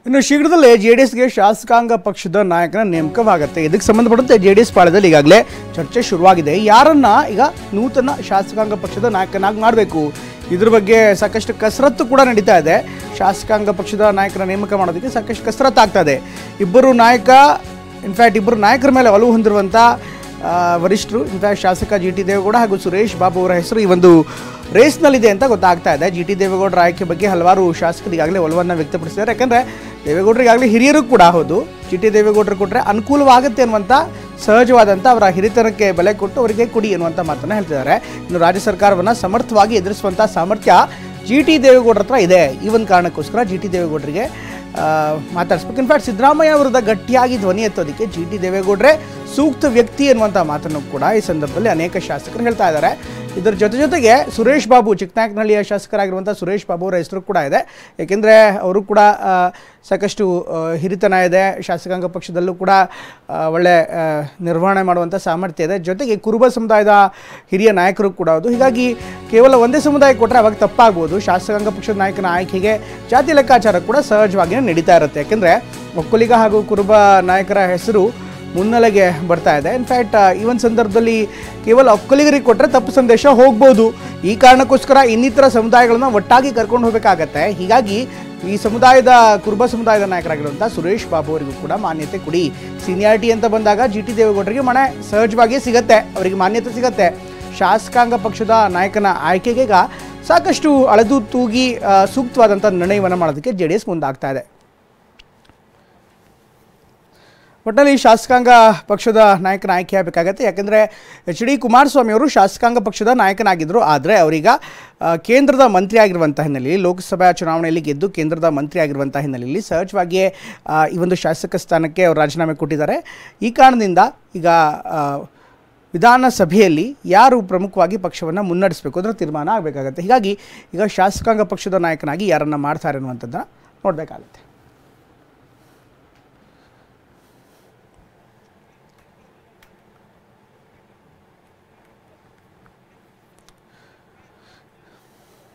ಇನ್ನು ಶೀಘ್ರದಲ್ಲೇ ಜೆಡಿಎಸ್ಗೆ ಶಾಸಕಾಂಗ ಪಕ್ಷದ ನಾಯಕನ ನೇಮಕವಾಗುತ್ತೆ. ಇದಕ್ಕೆ ಸಂಬಂಧಪಟ್ಟಂತೆ ಜೆಡಿಎಸ್ ಪಾಳಯದಲ್ಲಿ ಈಗಾಗಲೇ ಚರ್ಚೆ ಶುರುವಾಗಿದೆ. ಯಾರನ್ನ ಈಗ ನೂತನ ಶಾಸಕಾಂಗ ಪಕ್ಷದ ನಾಯಕನಾಗಿ ಮಾಡಬೇಕು, ಇದ್ರ ಬಗ್ಗೆ ಸಾಕಷ್ಟು ಕಸರತ್ತು ಕೂಡ ನಡೀತಾ ಇದೆ. ಶಾಸಕಾಂಗ ಪಕ್ಷದ ನಾಯಕನ ನೇಮಕ ಮಾಡೋದಕ್ಕೆ ಸಾಕಷ್ಟು ಕಸರತ್ತು ಆಗ್ತಾ ಇದೆ. ಇಬ್ಬರು ನಾಯಕರ ಮೇಲೆ ಒಲವು ಹೊಂದಿರುವಂಥ ವರಿಷ್ಠರು, ಇನ್ಫ್ಯಾಕ್ಟ್ ಶಾಸಕ ಜಿ.ಟಿ. ದೇವೇಗೌಡ ಹಾಗೂ ಸುರೇಶ್ ಬಾಬು ಅವರ ಹೆಸರು ಈ ಒಂದು ರೇಸ್ನಲ್ಲಿದೆ ಅಂತ ಗೊತ್ತಾಗ್ತಾ ಇದೆ. ಜಿ.ಟಿ. ದೇವೇಗೌಡರ ಆಯ್ಕೆ ಬಗ್ಗೆ ಹಲವಾರು ಶಾಸಕರು ಈಗಾಗಲೇ ಒಲವನ್ನು ವ್ಯಕ್ತಪಡಿಸಿದ್ದಾರೆ. ಯಾಕಂದರೆ ದೇವೇಗೌಡರು ಈಗಾಗಲೇ ಹಿರಿಯರು ಕೂಡ ಹೌದು. ಜಿ.ಟಿ. ದೇವೇಗೌಡರು ಕೊಟ್ಟರೆ ಅನುಕೂಲವಾಗುತ್ತೆ ಅನ್ನುವಂಥ ಸಹಜವಾದಂಥ ಅವರ ಹಿರಿತನಕ್ಕೆ ಬೆಲೆ ಕೊಟ್ಟು ಅವರಿಗೆ ಕೊಡಿ ಎನ್ನುವಂಥ ಮಾತನ್ನು ಹೇಳ್ತಿದ್ದಾರೆ. ಇನ್ನು ರಾಜ್ಯ ಸರ್ಕಾರವನ್ನು ಸಮರ್ಥವಾಗಿ ಎದುರಿಸುವಂಥ ಸಾಮರ್ಥ್ಯ ಜಿ.ಟಿ. ದೇವೇಗೌಡರ ಹತ್ರ ಇದೆ. ಈ ಒಂದು ಕಾರಣಕ್ಕೋಸ್ಕರ ಜಿ.ಟಿ. ದೇವೇಗೌಡರಿಗೆ ಮಾತಾಡಿಸ್ಬೇಕು. ಇನ್ಫ್ಯಾಕ್ಟ್ ಸಿದ್ದರಾಮಯ್ಯ ವಿರುದ್ಧ ಗಟ್ಟಿಯಾಗಿ ಧ್ವನಿ ಎತ್ತೋದಕ್ಕೆ ಜಿ.ಟಿ. ದೇವೇಗೌಡರೇ ಸೂಕ್ತ ವ್ಯಕ್ತಿ ಎನ್ನುವಂಥ ಮಾತನ್ನು ಕೂಡ ಈ ಸಂದರ್ಭದಲ್ಲಿ ಅನೇಕ ಶಾಸಕರು ಹೇಳ್ತಾ ಇದ್ದಾರೆ. ಇದರ ಜೊತೆಗೆ ಸುರೇಶ್ ಬಾಬು, ಚಿಕ್ಕನಾಯಕನಹಳ್ಳಿಯ ಶಾಸಕರಾಗಿರುವಂಥ ಸುರೇಶ್ ಬಾಬು ಅವರ ಹೆಸರು ಕೂಡ ಇದೆ. ಏಕೆಂದರೆ ಅವರು ಕೂಡ ಸಾಕಷ್ಟು ಹಿರಿತನ ಇದೆ, ಶಾಸಕಾಂಗ ಪಕ್ಷದಲ್ಲೂ ಕೂಡ ಒಳ್ಳೆ ನಿರ್ವಹಣೆ ಮಾಡುವಂಥ ಸಾಮರ್ಥ್ಯ ಇದೆ. ಜೊತೆಗೆ ಕುರುಬ ಸಮುದಾಯದ ಹಿರಿಯ ನಾಯಕರು ಕೂಡ ಹೌದು. ಹೀಗಾಗಿ ಕೇವಲ ಒಂದೇ ಸಮುದಾಯ ಕೊಟ್ಟರೆ ಅವಾಗ ತಪ್ಪಾಗ್ಬೋದು. ಶಾಸಕಾಂಗ ಪಕ್ಷದ ನಾಯಕನ ಆಯ್ಕೆಗೆ ಜಾತಿ ಲೆಕ್ಕಾಚಾರ ಕೂಡ ಸಹಜವಾಗಿಯೇ ನಡೀತಾ ಇರುತ್ತೆ. ಯಾಕೆಂದರೆ ಒಕ್ಕಲಿಗ ಹಾಗೂ ಕುರುಬ ನಾಯಕರ ಹೆಸರು ಮುನ್ನೆಲೆಗೆ ಬರ್ತಾ ಇದೆ. ಇನ್ಫ್ಯಾಕ್ಟ್ ಈ ಒಂದು ಸಂದರ್ಭದಲ್ಲಿ ಕೇವಲ ಒಕ್ಕಲಿಗರಿಗೆ ಕೊಟ್ಟರೆ ತಪ್ಪು ಸಂದೇಶ ಹೋಗ್ಬೋದು. ಈ ಕಾರಣಕ್ಕೋಸ್ಕರ ಇನ್ನಿತರ ಸಮುದಾಯಗಳನ್ನು ಒಟ್ಟಾಗಿ ಕರ್ಕೊಂಡು ಹೋಗಬೇಕಾಗತ್ತೆ. ಹೀಗಾಗಿ ಈ ಕುರುಬ ಸಮುದಾಯದ ನಾಯಕರಾಗಿರುವಂಥ ಸುರೇಶ್ ಬಾಬು ಅವರಿಗೂ ಕೂಡ ಮಾನ್ಯತೆ ಕೊಡಿ. ಸೀನಿಯಾರಿಟಿ ಅಂತ ಬಂದಾಗ ಜಿ.ಟಿ. ದೇವೇಗೌಡರಿಗೆ ಮನೆ ಸಹಜವಾಗಿಯೇ ಸಿಗುತ್ತೆ, ಅವರಿಗೆ ಮಾನ್ಯತೆ ಸಿಗುತ್ತೆ. ಶಾಸಕಾಂಗ ಪಕ್ಷದ ನಾಯಕನ ಆಯ್ಕೆಗೆ ಈಗ ಸಾಕಷ್ಟು ಅಳೆದು ತೂಗಿ ಸೂಕ್ತವಾದಂಥ ನಿರ್ಣಯವನ್ನು ಮಾಡೋದಕ್ಕೆ ಜೆಡಿಎಸ್ ಮುಂದಾಗ್ತಾ ಇದೆ. ಒಟ್ಟಿನಲ್ಲಿ ಶಾಸಕಾಂಗ ಪಕ್ಷದ ನಾಯಕನ ಆಯ್ಕೆ ಆಗಬೇಕಾಗತ್ತೆ. ಯಾಕೆಂದರೆ ಎಚ್.ಡಿ. ಕುಮಾರಸ್ವಾಮಿ ಅವರು ಶಾಸಕಾಂಗ ಪಕ್ಷದ ನಾಯಕನಾಗಿದ್ದರು. ಆದರೆ ಅವರೀಗ ಕೇಂದ್ರದ ಮಂತ್ರಿ ಆಗಿರುವಂಥ ಹಿನ್ನೆಲೆಯಲ್ಲಿ, ಲೋಕಸಭಾ ಚುನಾವಣೆಯಲ್ಲಿ ಗೆದ್ದು ಕೇಂದ್ರದ ಮಂತ್ರಿ ಆಗಿರುವಂಥ ಹಿನ್ನೆಲೆಯಲ್ಲಿ ಸಹಜವಾಗಿಯೇ ಈ ಒಂದು ಶಾಸಕ ಸ್ಥಾನಕ್ಕೆ ಅವರು ರಾಜೀನಾಮೆ ಕೊಟ್ಟಿದ್ದಾರೆ. ಈ ಕಾರಣದಿಂದ ಈಗ ವಿಧಾನಸಭೆಯಲ್ಲಿ ಯಾರು ಪ್ರಮುಖವಾಗಿ ಪಕ್ಷವನ್ನು ಮುನ್ನಡೆಸಬೇಕು ಅದರ ತೀರ್ಮಾನ ಆಗಬೇಕಾಗತ್ತೆ. ಹೀಗಾಗಿ ಈಗ ಶಾಸಕಾಂಗ ಪಕ್ಷದ ನಾಯಕನಾಗಿ ಯಾರನ್ನು ಮಾಡ್ತಾರೆ ಅನ್ನುವಂಥದ್ದನ್ನು ನೋಡಬೇಕಾಗುತ್ತೆ.